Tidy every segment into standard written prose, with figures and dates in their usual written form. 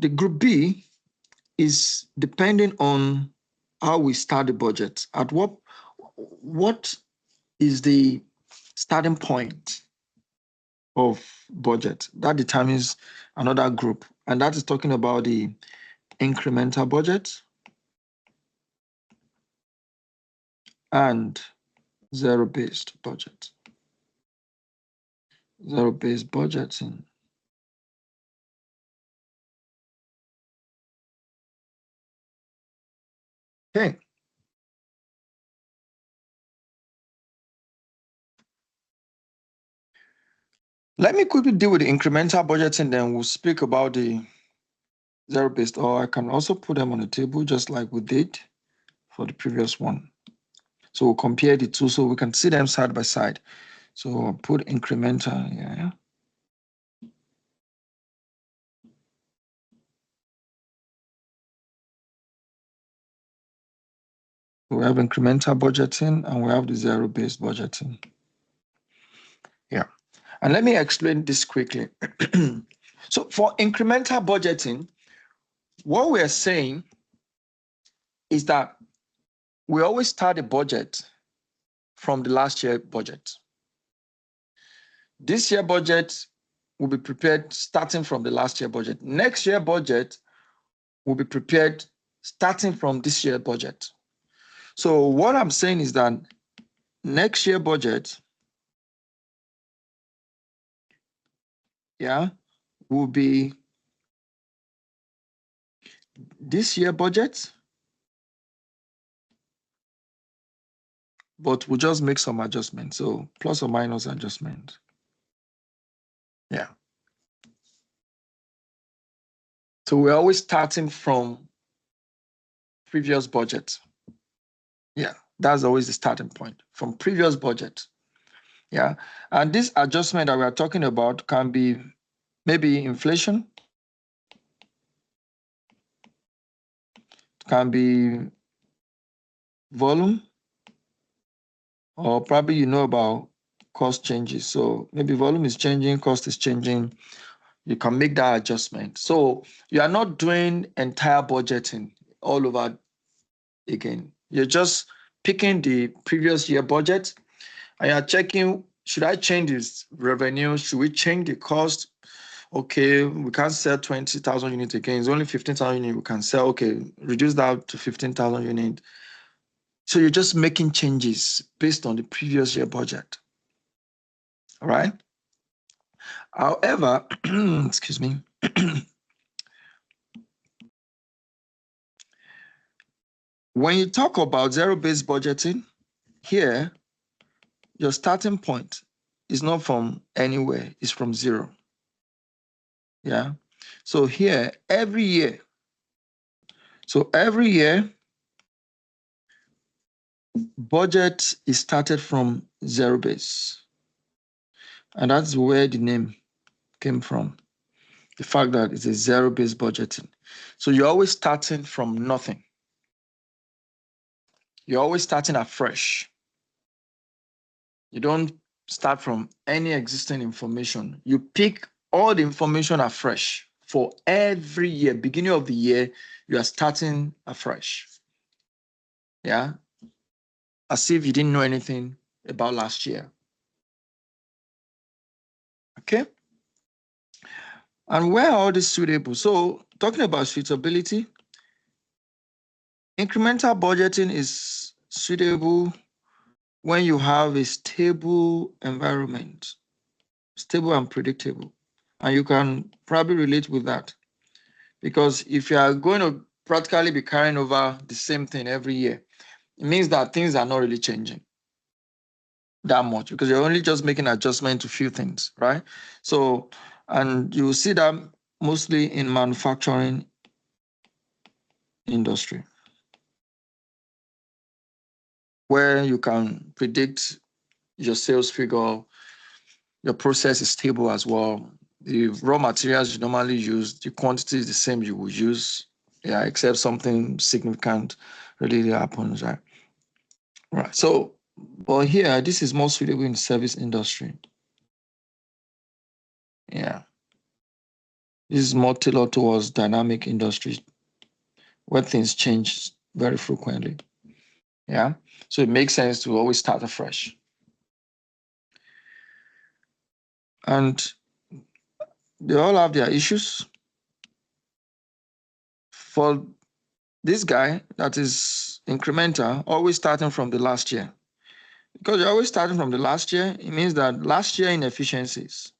The group B is depending on how we start the budget. At what is the starting point of budget? That determines another group, and that is talking about the incremental budget and zero-based budget. Zero-based budgeting. Okay. Let me quickly deal with the incremental budgeting, then we'll speak about the zero-based, or I can also put them on the table just like we did for the previous one. So we'll compare the two so we can see them side by side. So I'll put incremental here. We have incremental budgeting and we have the zero-based budgeting. Yeah. And let me explain this quickly. So for incremental budgeting, what we're saying is that we always start a budget from the last year budget. This year budget will be prepared starting from the last year budget. Next year budget will be prepared starting from this year budget. So what I'm saying is that next year budget, will be this year budget, but we'll just make some adjustments. So plus or minus adjustment. Yeah. So we're always starting from previous budget. Yeah, that's always the starting point, from previous budget. Yeah, and this adjustment that we are talking about can be maybe inflation, can be volume, or probably you know about cost changes. So maybe volume is changing, cost is changing. You can make that adjustment. So you are not doing entire budgeting all over again. You're just picking the previous year budget and you're checking, should I change this revenue? Should we change the cost? Okay, we can't sell 20,000 units again. It's only 15,000 units we can sell. Okay, reduce that to 15,000 units. So you're just making changes based on the previous year budget. All right. However, excuse me. When you talk about zero-based budgeting, here, your starting point is not from anywhere, it's from zero. Yeah. So here, every year, budget is started from zero base. And that's where the name came from. The fact that it's a zero-based budgeting. So you're always starting from nothing. You're always starting afresh. You don't start from any existing information. You pick all the information afresh for every year. Beginning of the year, you are starting afresh. Yeah. As if you didn't know anything about last year. Okay. And where are all these suitable? So talking about suitability, incremental budgeting is suitable when you have a stable environment, stable and predictable. And you can probably relate with that. Because if you are going to practically be carrying over the same thing every year, it means that things are not really changing that much because you're only just making adjustment to few things, right? So, and you will see that mostly in manufacturing industry, where you can predict your sales figure, your process is stable as well. The raw materials you normally use, the quantity is the same you would use, yeah, except something significant really happens, right? Right. So, but here, this is more suitable in the service industry. Yeah. This is more tailored towards dynamic industries where things change very frequently. Yeah. So it makes sense to always start afresh. And they all have their issues. For this guy that is incremental, always starting from the last year. Because you're always starting from the last year, it means that last year inefficiencies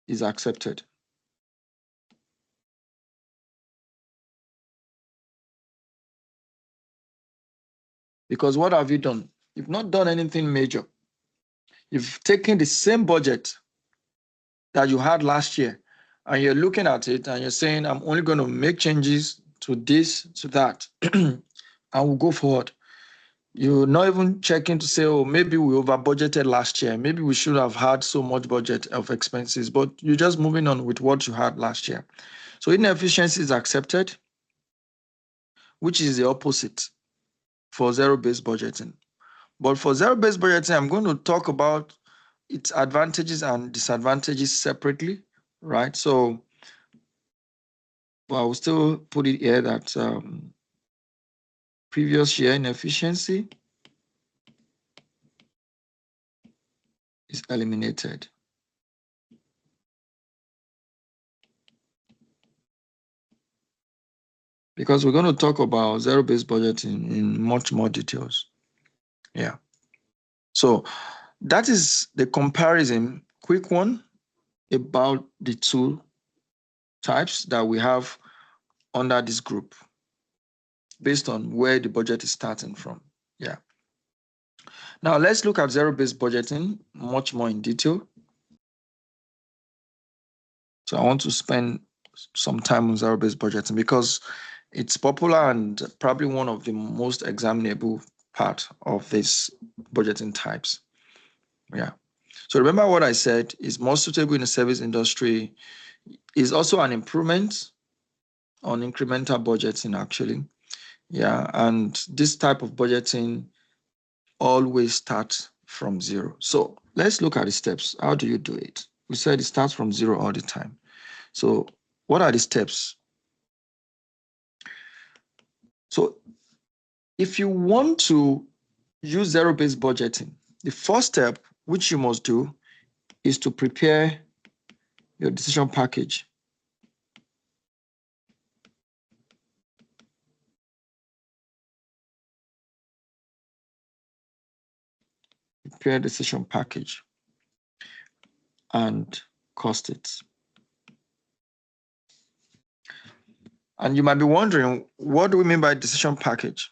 is accepted. Because what have you done? You've not done anything major. You've taken the same budget that you had last year, and you're looking at it and you're saying, I'm only going to make changes to this, to that, and we'll go forward. You're not even checking to say, oh, maybe we over budgeted last year. Maybe we should have had so much budget of expenses, but you're just moving on with what you had last year. So inefficiency is accepted, which is the opposite for zero-based budgeting. But for zero-based budgeting, I'm going to talk about its advantages and disadvantages separately, right? So I will still put it here that previous year inefficiency is eliminated. Because we're going to talk about zero-based budgeting in much more details. Yeah. So that is the comparison, quick one, about the two types that we have under this group based on where the budget is starting from. Yeah. Now let's look at zero-based budgeting much more in detail. So I want to spend some time on zero-based budgeting because it's popular and probably one of the most examinable part of these budgeting types. Yeah. So remember what I said is more suitable in the service industry, is also an improvement on incremental budgeting actually. Yeah. And this type of budgeting always starts from zero. So let's look at the steps. How do you do it? We said it starts from zero all the time. So what are the steps? So if you want to use zero-based budgeting, the first step, which you must do, is to prepare your decision package. Prepare decision package and cost it. And you might be wondering, what do we mean by decision package?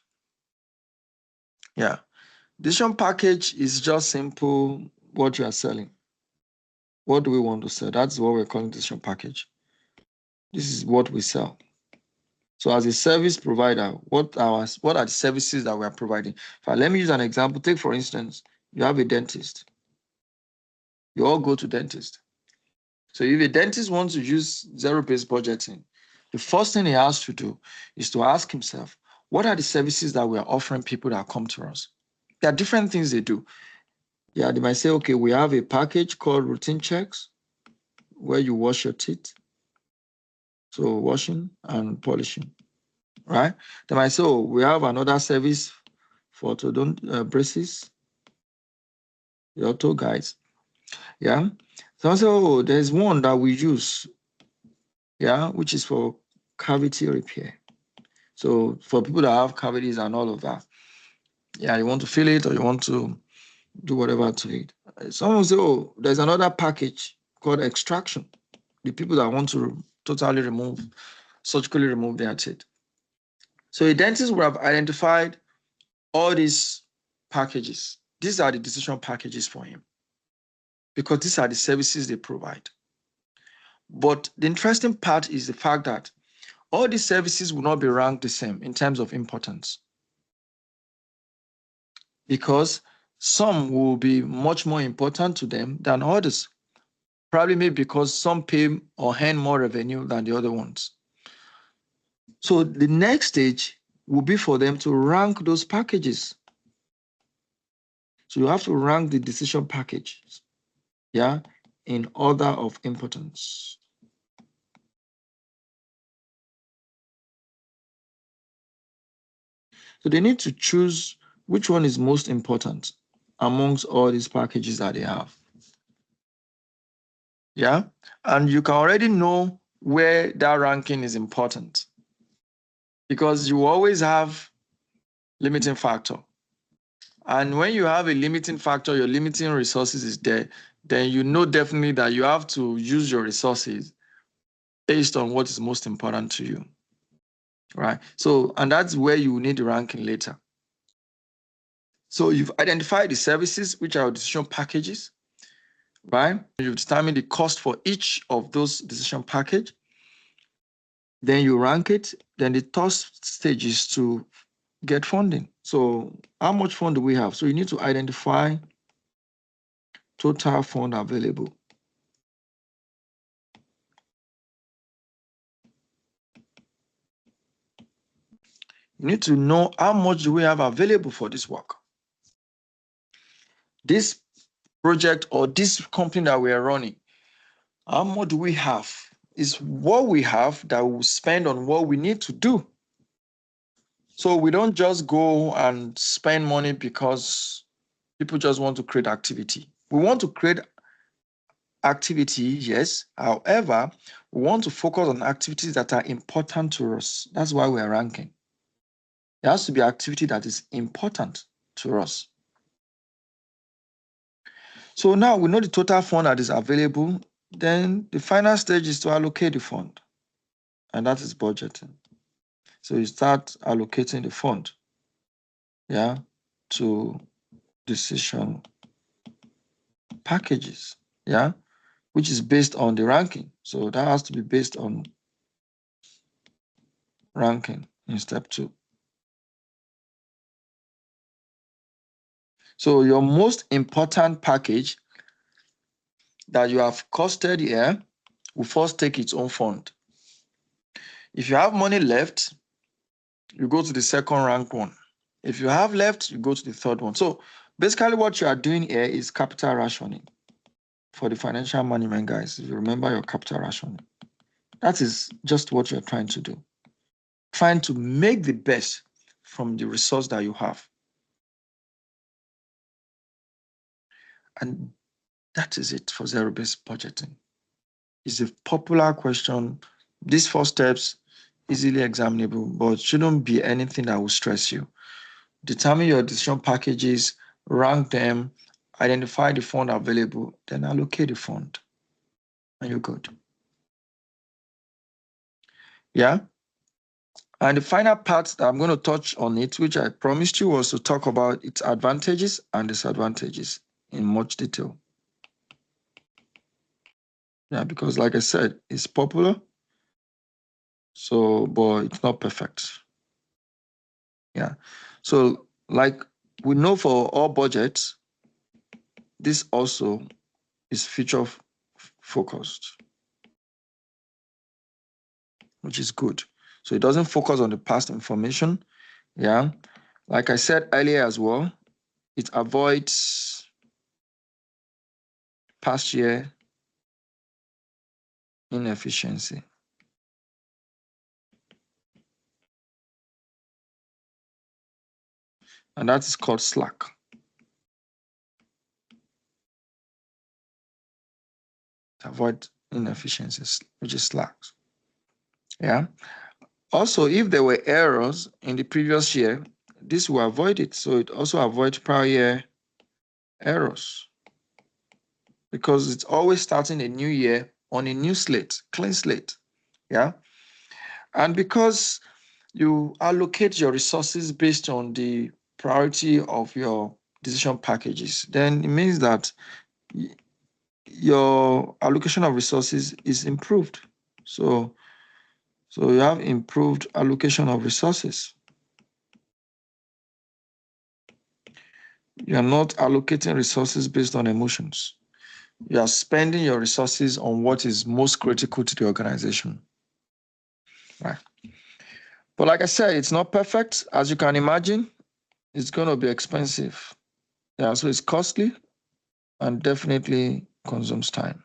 Yeah, decision package is just simple what you are selling. What do we want to sell? That's what we're calling decision package. This is what we sell. So as a service provider, what are the services that we are providing? Let me use an example. Take, for instance, you have a dentist. You all go to dentist. So if a dentist wants to use zero-based budgeting, the first thing he has to do is to ask himself, what are the services that we are offering people that come to us? There are different things they do. Yeah, they might say, okay, we have a package called routine checks where you wash your teeth. So washing and polishing, right? They might say, oh, we have another service for orthodont braces, the auto guides. Yeah. So also there's one that we use, yeah, which is for cavity repair. So for people that have cavities and all of that, yeah, you want to fill it or you want to do whatever to it. Someone say, oh, there's another package called extraction. The people that want to totally surgically remove their teeth. So a dentist will have identified all these packages. These are the decision packages for him because these are the services they provide. But the interesting part is the fact that all these services will not be ranked the same in terms of importance because some will be much more important to them than others. Probably maybe because some pay or earn more revenue than the other ones. So the next stage will be for them to rank those packages. So you have to rank the decision packages, yeah, in order of importance. So they need to choose which one is most important amongst all these packages that they have. Yeah. And you can already know where that ranking is important because you always have limiting factor. And when you have a limiting factor, your limiting resources is there, then you know definitely that you have to use your resources based on what is most important to you. Right. So, and that's where you need the ranking later. So you've identified the services, which are decision packages, right? You've determined the cost for each of those decision package. Then you rank it. Then the third stage is to get funding. So how much fund do we have? So you need to identify total fund available. You need to know how much do we have available for this work. This project or this company that we are running, how much do we have? Is what we have that we'll spend on what we need to do. So we don't just go and spend money because people just want to create activity. We want to create activity, yes. However, we want to focus on activities that are important to us. That's why we are ranking. There has to be activity that is important to us. So now we know the total fund that is available. Then the final stage is to allocate the fund, and that is budgeting. So you start allocating the fund, yeah, to decision packages, yeah, which is based on the ranking. So that has to be based on ranking in step 2. So your most important package that you have costed here will first take its own fund. If you have money left, you go to the second rank one. If you have left, you go to the third one. So basically what you are doing here is capital rationing for the financial management guys. If you remember your capital rationing, that is just what you're trying to do. Trying to make the best from the resource that you have. And that is it for zero-based budgeting. It's a popular question. These 4 steps, easily examinable, but shouldn't be anything that will stress you. Determine your decision packages, rank them, identify the fund available, then allocate the fund, and you're good. Yeah. And the final part that I'm going to touch on it, which I promised you, was to talk about its advantages and disadvantages in much detail. Yeah, because like I said, it's popular, so but it's not perfect. Yeah. So like we know for all budgets, this also is future focused, which is good. So it doesn't focus on the past information. Yeah. Like I said earlier as well, it avoids past year inefficiency. And that is called slack. Avoid inefficiencies, which is slacks. Yeah. Also, if there were errors in the previous year, this will avoid it. So it also avoids prior year errors because it's always starting a new year on a new slate, clean slate. Yeah. And because you allocate your resources based on the priority of your decision packages, then it means that your allocation of resources is improved. So you have improved allocation of resources. You are not allocating resources based on emotions. You are spending your resources on what is most critical to the organization. Right. But like I said, it's not perfect. As you can imagine, it's going to be expensive. Yeah, so it's costly and definitely consumes time.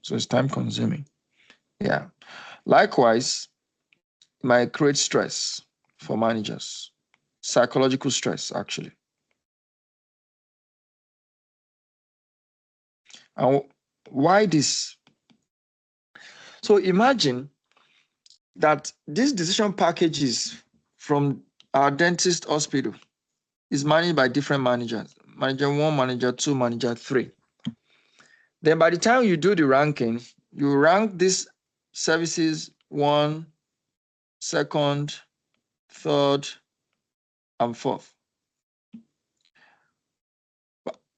So it's time consuming. Yeah. Likewise, might create stress for managers, psychological stress, actually. And why this? So imagine that these decision packages from our dentist hospital is managed by different managers. Manager 1, manager 2, manager 3. Then by the time you do the ranking, you rank these services 1, 2nd, 3rd, and 4th.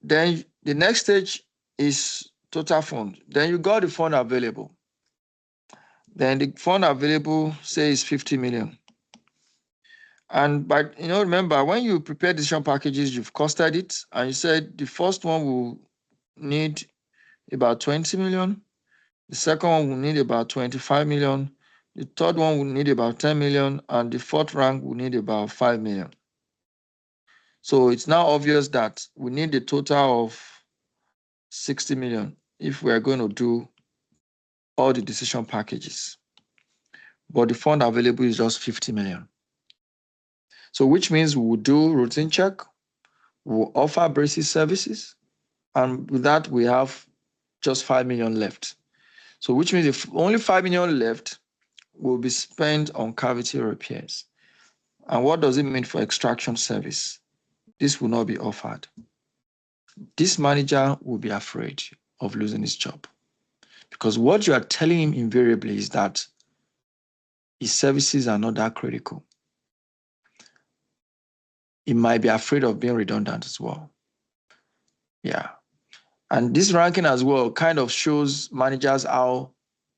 Then the next stage is total fund. Then you got the fund available. Then the fund available, say, is 50 million. And remember, when you prepare decision packages, you've costed it, and you said the first one will need about 20 million. The second one will need about 25 million. The third one will need about 10 million, and the fourth rank will need about 5 million. So it's now obvious that we need a total of 60 million if we are going to do all the decision packages. But the fund available is just 50 million. So which means we will do routine check, we will offer braces services, and with that, we have just 5 million left. So which means if only 5 million left will be spent on cavity repairs. And what does it mean for extraction service? This will not be offered. This manager will be afraid of losing his job, because what you are telling him invariably is that his services are not that critical. He might be afraid of being redundant as well. Yeah. And this ranking as well kind of shows managers how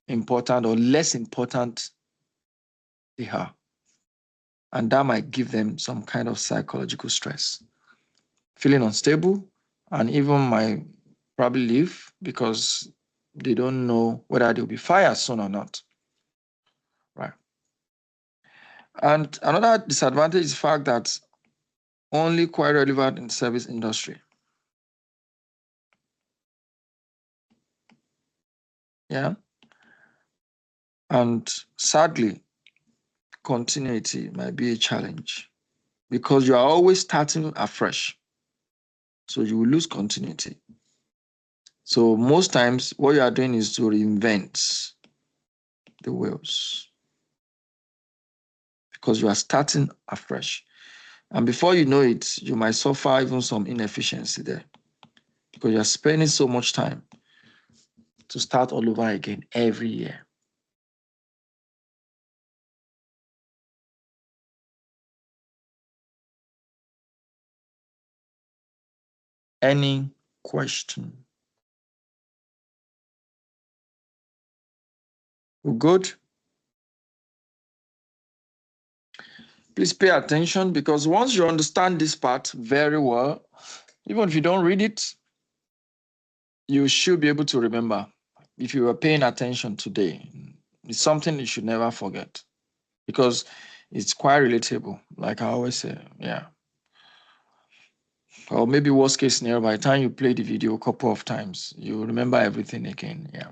important or less important they are. And that might give them some kind of psychological stress, feeling unstable, and even might probably leave because they don't know whether they'll be fired soon or not. Right. And another disadvantage is the fact that only quite relevant in the service industry. Yeah. And sadly, continuity might be a challenge because you are always starting afresh. So you will lose continuity. So most times what you are doing is to reinvent the wheels because you are starting afresh. And before you know it, you might suffer even some inefficiency there because you're spending so much time to start all over again every year. Any question? We're good? Please pay attention because once you understand this part very well, even if you don't read it, you should be able to remember. If you were paying attention today, it's something you should never forget because it's quite relatable, like I always say, yeah. Or maybe worst case scenario, by the time you play the video a couple of times, you remember everything again, yeah.